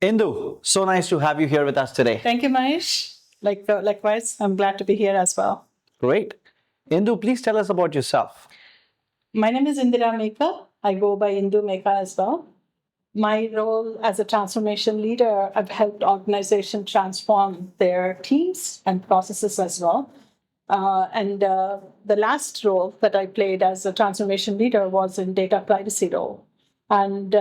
Indu, so nice to have you here with us today. Thank you, Mahesh. Likewise, I'm glad to be here as well. Great. Indu, please tell us about yourself. My name is Indira Meka. I go by Indu Meka as well. My role as a transformation leader, I've helped organizations transform their teams and processes as well. And the last role that I played as a transformation leader was in data privacy role, and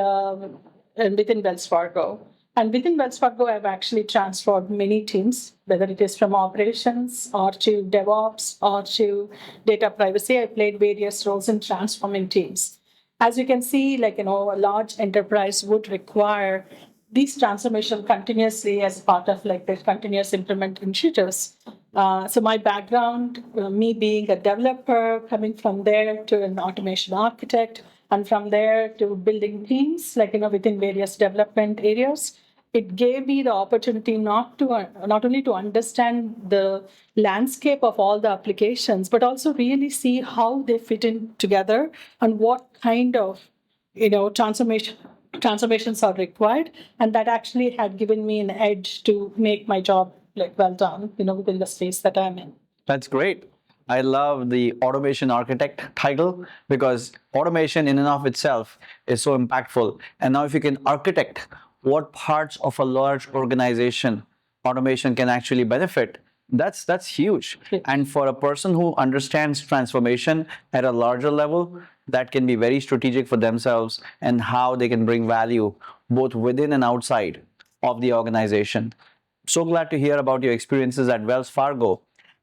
within Wells Fargo. And within Wells Fargo, I've actually transformed many teams, whether it is from operations or to DevOps or to data privacy. I played various roles in transforming teams. As you can see, a large enterprise would require these transformation continuously as part of the continuous implement initiatives. So my background, me being a developer, coming from there to an automation architect, and from there to building teams, within various development areas, it gave me the opportunity not only to understand the landscape of all the applications, but also really see how they fit in together and what kind of transformations are required, and that actually had given me an edge to make my job well done within the space that I'm in. That's great. I love the automation architect title because automation in and of itself is so impactful. And now if you can architect what parts of a large organization automation can actually benefit, that's huge. And for a person who understands transformation at a larger level, that can be very strategic for themselves and how they can bring value both within and outside of the organization. So glad to hear about your experiences at Wells Fargo.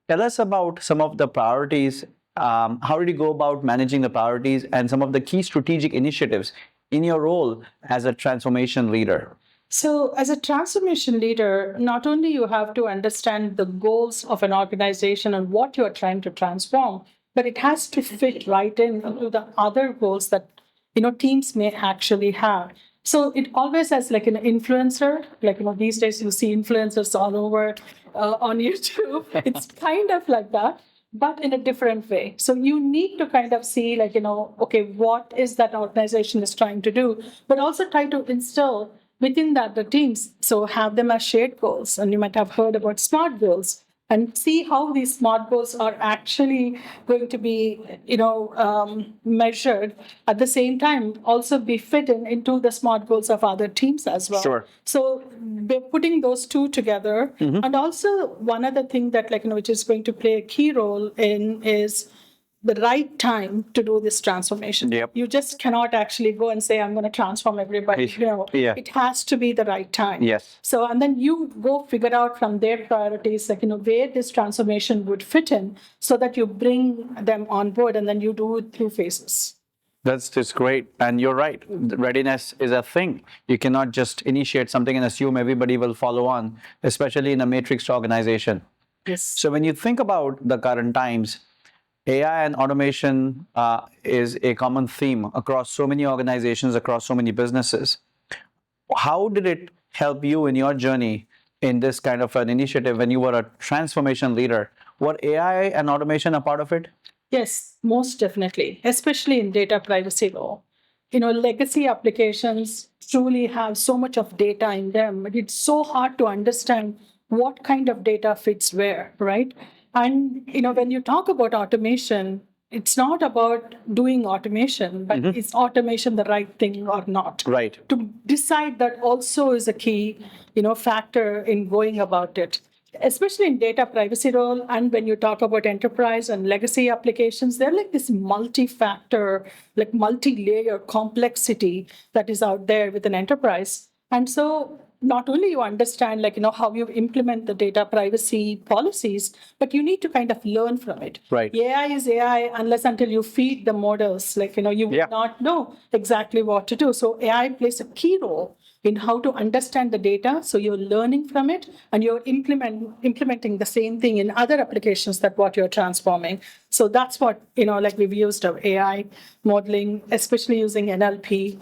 Tell us about some of the priorities. How did you go about managing the priorities and some of the key strategic initiatives in your role as a transformation leader? So, as a transformation leader, not only you have to understand the goals of an organization and what you are trying to transform, but it has to fit right into the other goals that teams may actually have. So it always has like an influencer, these days you see influencers all over on YouTube. It's kind of like that, but in a different way. So you need to kind of see okay, what is that organization is trying to do, but also try to instill within that the teams. So have them as shared goals, and you might have heard about SMART goals, and see how these SMART goals are actually going to be, measured at the same time, also be fit into the SMART goals of other teams as well. Sure. So we're putting those two together. And also one other thing that, which is going to play a key role in is the right time to do this transformation. Yep. You just cannot actually go and say, I'm going to transform everybody. Yeah. It has to be the right time. Yes. So, and then you go figure out from their priorities, where this transformation would fit in so that you bring them on board, and then you do it through phases. That's just great. And you're right. Readiness is a thing. You cannot just initiate something and assume everybody will follow on, especially in a matrix organization. Yes. So when you think about the current times, AI and automation is a common theme across so many organizations, across so many businesses. How did it help you in your journey in this kind of an initiative when you were a transformation leader? Were AI and automation a part of it? Yes, most definitely, especially in data privacy law. Legacy applications truly have so much of data in them, but it's so hard to understand what kind of data fits where, right? And when you talk about automation, it's not about doing automation, but is automation the right thing or not? Right. To decide that also is a key, factor in going about it, especially in data privacy role. And when you talk about enterprise and legacy applications, they're like this multi-factor, like multi-layer complexity that is out there with an enterprise. And so not only you understand how you implement the data privacy policies, but you need to kind of learn from it. Right. AI is AI unless until you feed the models, you will not know exactly what to do. So AI plays a key role in how to understand the data. So you're learning from it, and you're implementing the same thing in other applications that what you're transforming. So that's what, we've used of AI modeling, especially using NLP.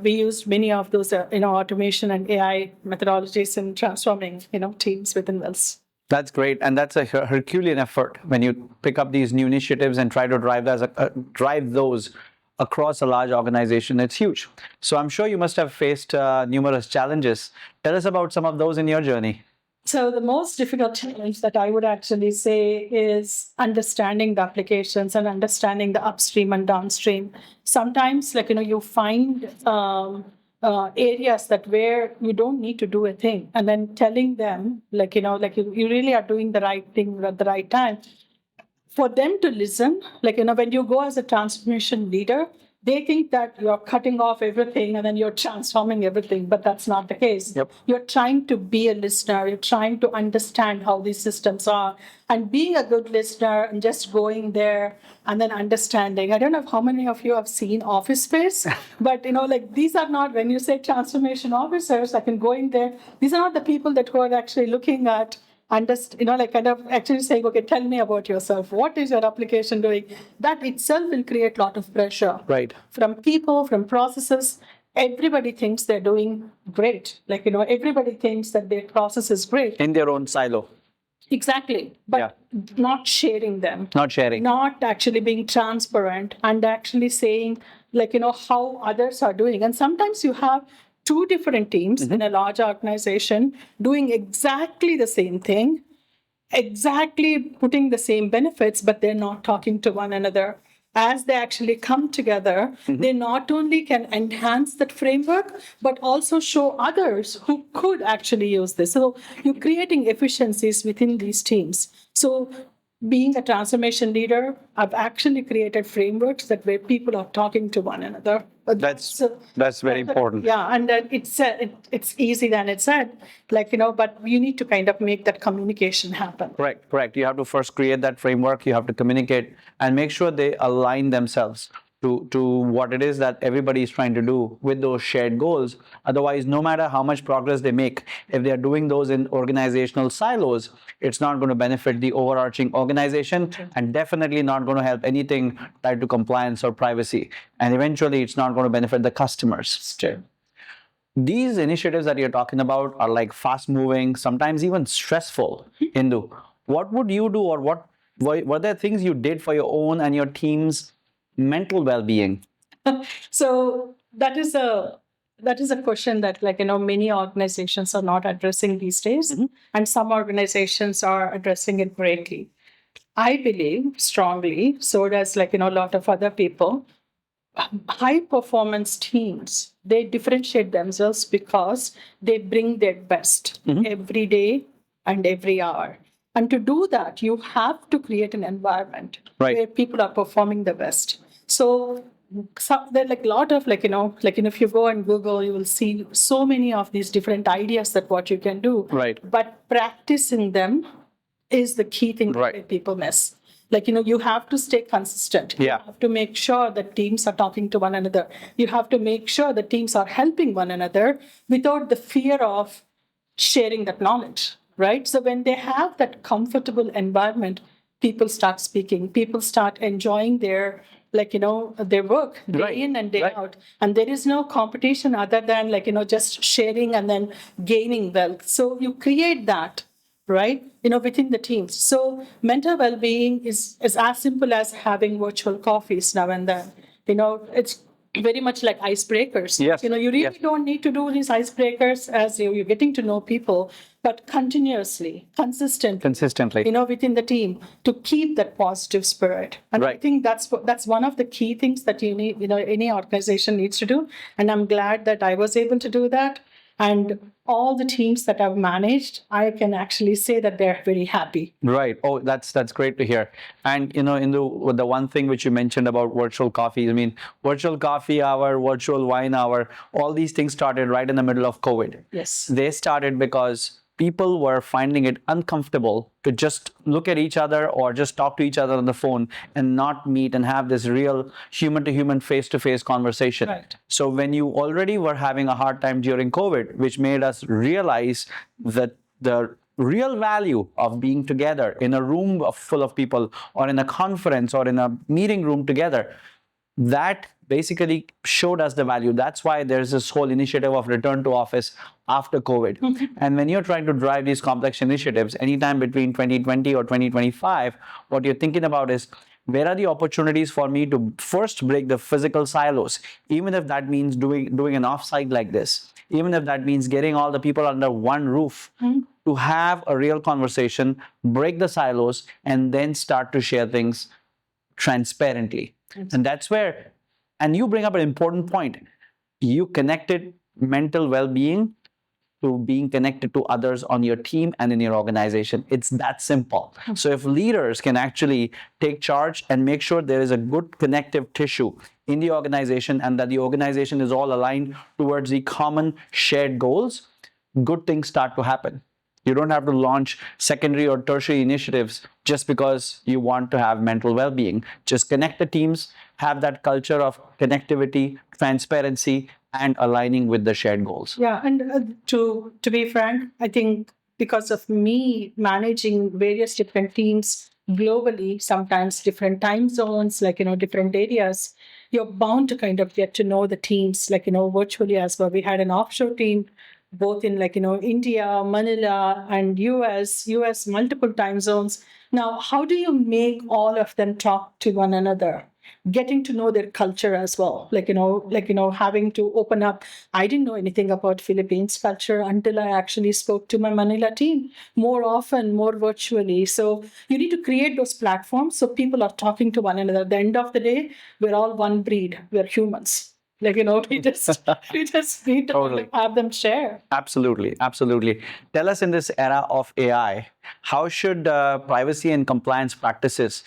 We used many of those, automation and AI methodologies in transforming, teams within Wells. That's great, and that's a Herculean effort when you pick up these new initiatives and try to drive those across a large organization, it's huge. So I'm sure you must have faced numerous challenges. Tell us about some of those in your journey. So the most difficult challenge that I would actually say is understanding the applications and understanding the upstream and downstream. Sometimes, you find areas that where you don't need to do a thing, and then telling them, you really are doing the right thing at the right time. For them to listen, when you go as a transformation leader, they think that you're cutting off everything and then you're transforming everything, but that's not the case. Yep. You're trying to be a listener, you're trying to understand how these systems are, and being a good listener and just going there and then understanding. I don't know how many of you have seen Office Space, but these are not, when you say transformation officers, going there, these are not the people that who are actually looking at actually saying, okay, tell me about yourself. What is your application doing? That itself will create a lot of pressure. Right. From people, from processes. Everybody thinks they're doing great. Everybody thinks that their process is great. In their own silo. Exactly. But not sharing them. Not sharing. Not actually being transparent and actually saying, how others are doing. And sometimes you have two different teams in a large organization doing exactly the same thing, exactly putting the same benefits, but they're not talking to one another. As they actually come together, they not only can enhance that framework, but also show others who could actually use this. So you're creating efficiencies within these teams. So being a transformation leader, I've actually created frameworks that where people are talking to one another. That's very important. Yeah, and it's easy than it's said, but you need to kind of make that communication happen. Correct. You have to first create that framework. You have to communicate and make sure they align themselves to what it is that everybody is trying to do with those shared goals. Otherwise, no matter how much progress they make, if they are doing those in organizational silos, it's not going to benefit the overarching organization and definitely not going to help anything tied to compliance or privacy. And eventually, it's not going to benefit the customers. These initiatives that you're talking about are like fast moving, sometimes even stressful. Indu, what would you do, or what were there things you did for your own and your team's mental well-being? So that is a question that many organizations are not addressing these days, and some organizations are addressing it greatly. I believe strongly, so does a lot of other people. High performance teams, they differentiate themselves because they bring their best every day and every hour. And to do that, you have to create an environment where people are performing the best. So there are a lot of if you go and Google, you will see so many of these different ideas that what you can do. Right. But practicing them is the key thing that people miss. You have to stay consistent. Yeah. You have to make sure that teams are talking to one another. You have to make sure that teams are helping one another without the fear of sharing that knowledge, right? So when they have that comfortable environment, people start speaking, people start enjoying their their work day in and day out. And there is no competition other than just sharing and then gaining wealth. So you create that, right? Within the teams. So mental well-being is as simple as having virtual coffees now and then. It's very much like icebreakers. Yes. You really don't need to do these icebreakers as you're getting to know people, but continuously, consistently, within the team to keep that positive spirit. And I think that's one of the key things that you need, any organization needs to do. And I'm glad that I was able to do that. And all the teams that I've managed, I can actually say that they're very happy. Right. Oh, that's great to hear. And in the one thing which you mentioned about virtual coffee, I mean, virtual coffee hour, virtual wine hour, all these things started right in the middle of COVID. Yes. They started because people were finding it uncomfortable to just look at each other or just talk to each other on the phone and not meet and have this real human-to-human, face-to-face conversation. Right. So when you already were having a hard time during COVID, which made us realize that the real value of being together in a room full of people or in a conference or in a meeting room together, that basically showed us the value. That's why there's this whole initiative of return to office after COVID. And when you're trying to drive these complex initiatives, anytime between 2020 or 2025, what you're thinking about is Where are the opportunities for me to first break the physical silos, even if that means doing an offsite like this, even if that means getting all the people under one roof to have a real conversation, break the silos, and then start to share things transparently. And that's where, and you bring up an important point. You connected mental well-being to being connected to others on your team and in your organization. It's that simple. So if leaders can actually take charge and make sure there is a good connective tissue in the organization and that the organization is all aligned towards the common shared goals, good things start to happen. You don't have to launch secondary or tertiary initiatives just because you want to have mental well-being. Just connect the teams, have that culture of connectivity, transparency, and aligning with the shared goals. Yeah, and to be frank, I think because of me managing various different teams globally, sometimes different time zones, like different areas, you're bound to kind of get to know the teams, like virtually as well. We had an offshore team both in India, Manila, and US, multiple time zones. Now, how do you make all of them talk to one another? Getting to know their culture as well, having to open up. I didn't know anything about Philippines culture until I actually spoke to my Manila team more often, more virtually. So you need to create those platforms so people are talking to one another. At the end of the day, we're all one breed. We're humans. We just need to Totally. have them share. Absolutely, absolutely. Tell us, in this era of AI, how should privacy and compliance practices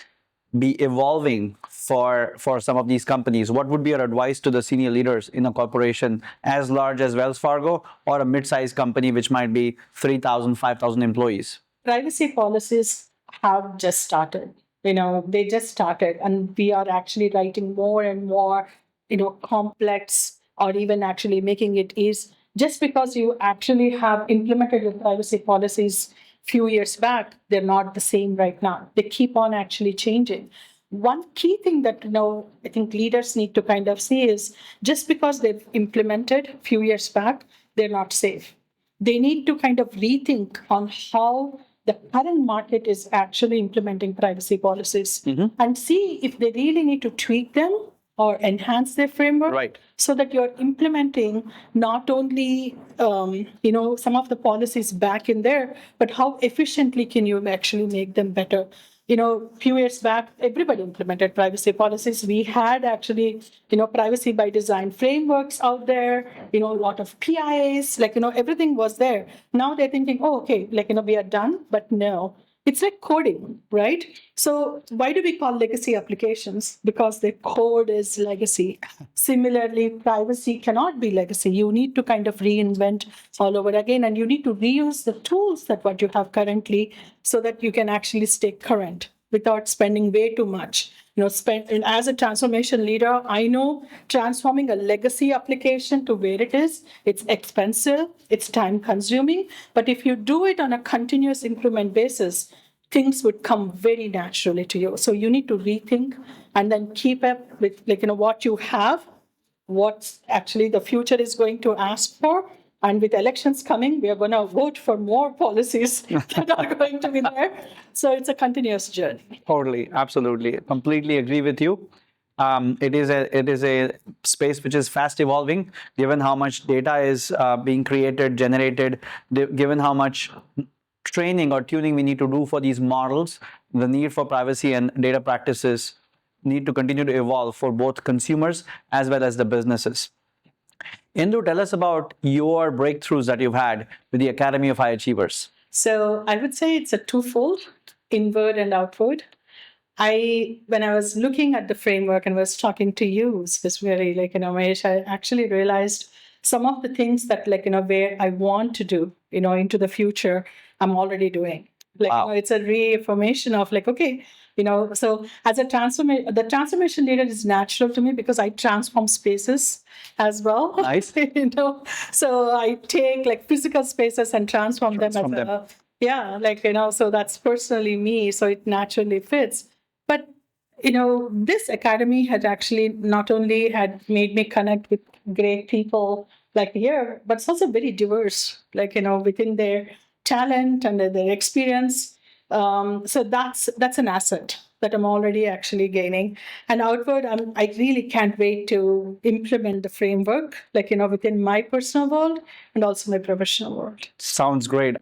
be evolving for some of these companies? What would be your advice to the senior leaders in a corporation as large as Wells Fargo or a mid-sized company which might be 3,000, 5,000 employees? Privacy policies have just started. They just started, and we are actually writing more and more, complex, or even actually making it is just because you actually have implemented your privacy policies few years back, they're not the same right now. They keep on actually changing. One key thing that I think leaders need to kind of see is just because they've implemented a few years back, they're not safe. They need to kind of rethink on how the current market is actually implementing privacy policies and see if they really need to tweak them or enhance their framework, Right. so that you're implementing not only some of the policies back in there, but how efficiently can you actually make them better. A few years back, everybody implemented privacy policies. We had actually, privacy by design frameworks out there, a lot of PIAs, everything was there. Now they're thinking, oh, okay, we are done, but no. It's like coding, right? So why do we call legacy applications? Because the code is legacy. Similarly, privacy cannot be legacy. You need to kind of reinvent all over again, and you need to reuse the tools that what you have currently so that you can actually stay current without spending way too much. And as a transformation leader, I know transforming a legacy application to where it is, it's expensive, it's time consuming. But if you do it on a continuous increment basis, things would come very naturally to you. So you need to rethink and then keep up with what you have, what actually the future is going to ask for. And with elections coming, we are going to vote for more policies that are going to be there. So it's a continuous journey. Totally, absolutely, completely agree with you. It is a space which is fast evolving, given how much data is being created, generated, given how much training or tuning we need to do for these models. The need for privacy and data practices need to continue to evolve for both consumers as well as the businesses. Indu, tell us about your breakthroughs that you've had with the Academy of High Achievers. So I would say it's a twofold, inward and outward. When I was looking at the framework and was talking to you specifically, Mahesh, I actually realized some of the things that, where I want to do, into the future, I'm already doing. Wow. It's a reaffirmation of okay, so as a the transformation leader is natural to me because I transform spaces as well. Nice. So I take physical spaces and transform them so that's personally me. So it naturally fits. But this academy had actually not only had made me connect with great people here, but it's also very diverse, within their talent and their experience. So that's an asset. that I'm already actually gaining. And outward, I really can't wait to implement the framework, like, within my personal world and also my professional world. Sounds great.